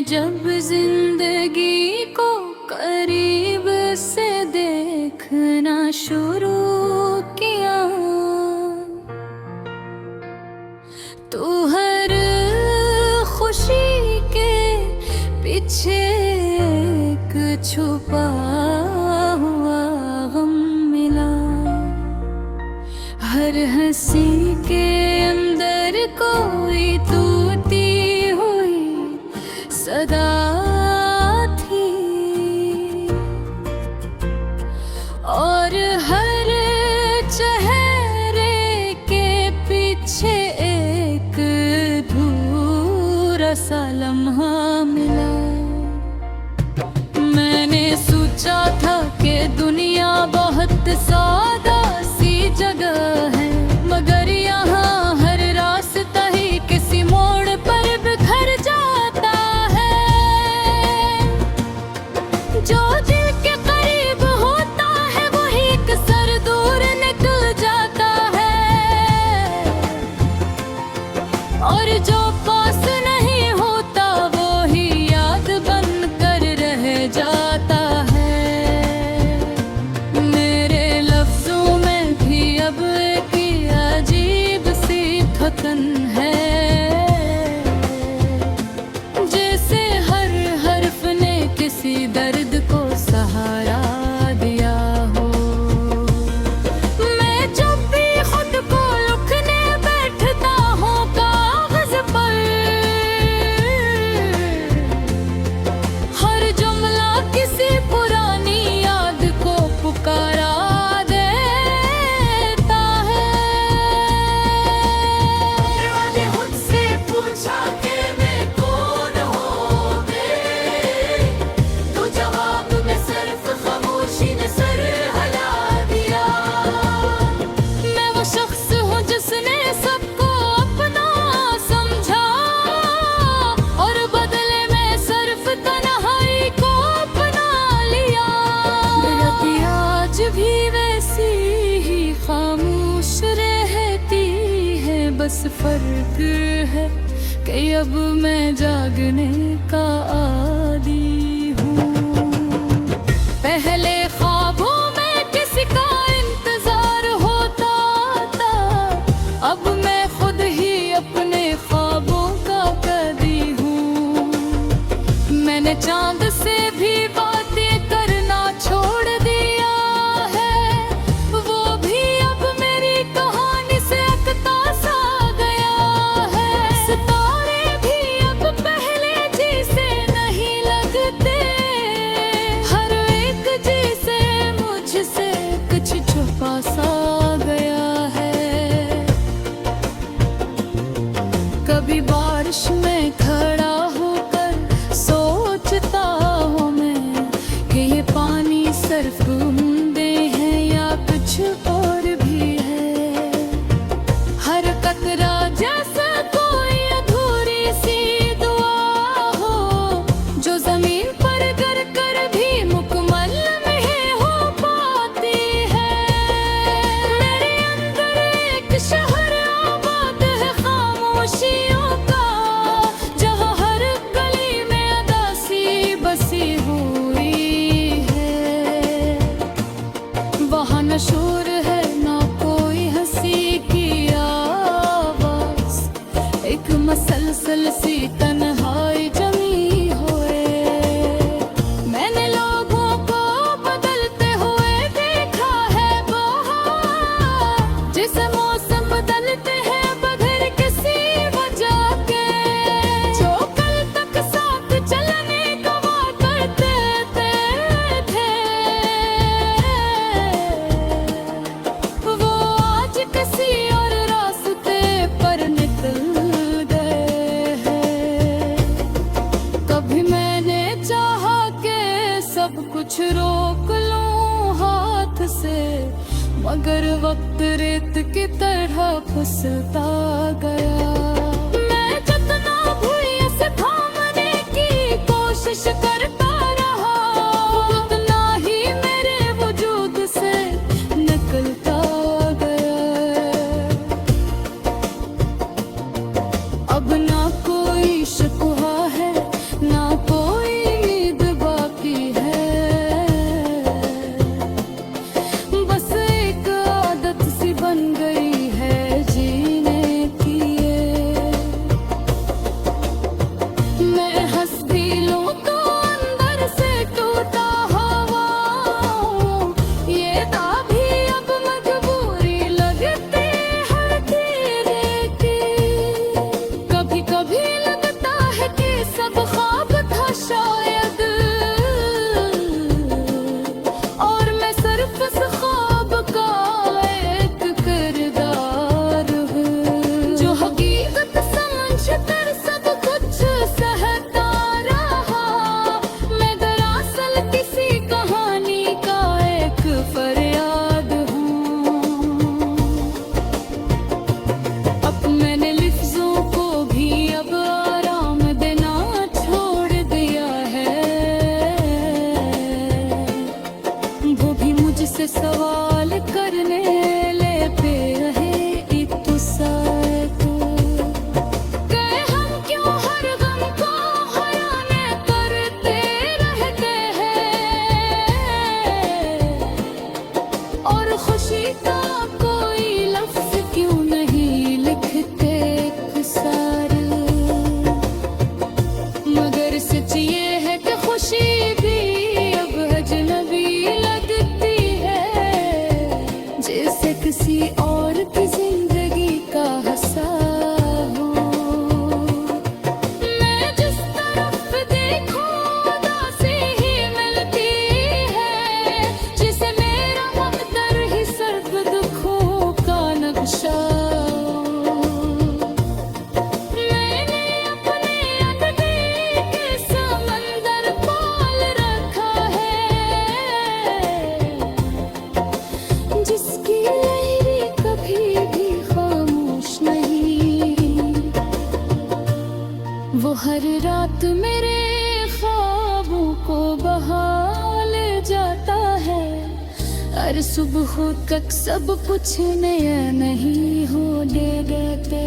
जब जिंदगी को करीब से देखना शुरू किया, तो हर खुशी के पीछे एक छुपा हुआ गम मिला। हर हंसी के अंदर कोई टूटी हुई सदा थी, और हर चेहरे के पीछे एक अधूरा सा लम्हा मिला। मैंने सोचा था कि दुनिया बहुत सादा सी जगह है, मगर यहाँ हर रास्ता ही किसी मोड़ पर बिखर जाता है। जो दिल के करीब होता है वही एक सर दूर निकल जाता है, और जो पास नहीं होता वो ही याद बन कर रह जाता है। मेरे लफ्जों में भी अब एक अजीब सी थकन है, जैसे हर हर्फ ने किसी दर्द को सहारा दिया हो। मैं जब भी खुद को लिखने बैठता हूँ कागज पर, हर जुमला किसी पुरानी याद को पुकारा देता है। मैंने मुझसे पूछा कि मैं कौन हूँ, तो जवाब में सिर्फ खामोशी ने सर हिला दिया। मैं वो शख्स हूँ जिसने सबको अपना समझा, और बदले में सिर्फ तन्हाई को अपना लिया। दिल आज भी वैसी ही खामोश रहती है, बस फर्क है कि अब मैं जागने का आदी हूँ। पहले ख्वाबों में किसी का इंतजार होता था, अब मैं खुद ही अपने ख्वाबों का कैदी हूँ। मैंने चांद से भी बातें करना छोड़ दिया है, वो भी अब मेरी कहानी से अकता सा गया है। सितारे भी अब पहले जैसे नहीं लगते, हर एक जैसे मुझसे कुछ छुपा सा गया है। कभी बारिश में खड़ा होकर सोचता हूँ मैं कि ये पानी सिर्फ बूंदे हैं या कुछ और भी है। हर कतरा जैसा कोई अधूरी सी दुआ हो, जो जमीन पर गिर कर भी मुकम्मल नहीं हो पाती है। मेरे अंदर एक शहर आबाद है खामोशियों का, जहाँ हर गली में अदासी बसी हुई है। वहाँ न शोर है ना कोई हंसी की आवाज, एक मसलसल सी तन्हाई जमी हुए। मैंने लोगों को बदलते हुए देखा है बाहर, जैसे मौसम बदलते हैं बगैर किसी वजह के। जो कल तक साथ चलने का वादा करते थे, वो आज किसी और रास्ते पर निकल गए हैं। कभी मैंने चाहा कि सब कुछ रोक लूं हाथ से, मगर वक्त रेत की तरह फिसलता गया। मैं जितना भूया से थामने की कोशिश करता रहा, उतना ही मेरे वजूद से निकलता गया। अब ना कोई शिकवा है ना सांस भी लो तो अंदर से टूटा हवा, ये भी अब मजबूरी लगती है तेरे की। कभी कभी लगता है कि सब ख्वाब था शायद, और मैं सिर्फ उस ख्वाब का एक किरदार हूँ, जो हकीकत समझ कर सब कुछ सहता रहा। मैं दरअसल किसी कहानी का एक फरियाद हूँ। अब मैंने लफ्जों को भी अब आराम देना छोड़ दिया है, वो भी मुझसे सवाल करने लेते रहे इत्तुसात। गए हम क्यों हर गम को हयाने करते रहते हैं, और खुशी का कोई लफ्ज क्यों नहीं लिखते सारे। मगर सच ये है कि खुशी भी अब अजनबी लगती है, जैसे किसी और की जिंदगी का हंसा हो। मैं जिस तरफ देखूं उदासी ही मिलती है, जिसे मेरा मकदर ही सर्द दुखों का नक्शा। मैंने अपने अदबी के समंदर पाल रखा है, जिसकी लहरें कभी भी खामोश नहीं। वो हर रात मेरे ख्वाबों को बहा ले जाता है, हर सुबह तक सब कुछ नया नहीं हो दे देते।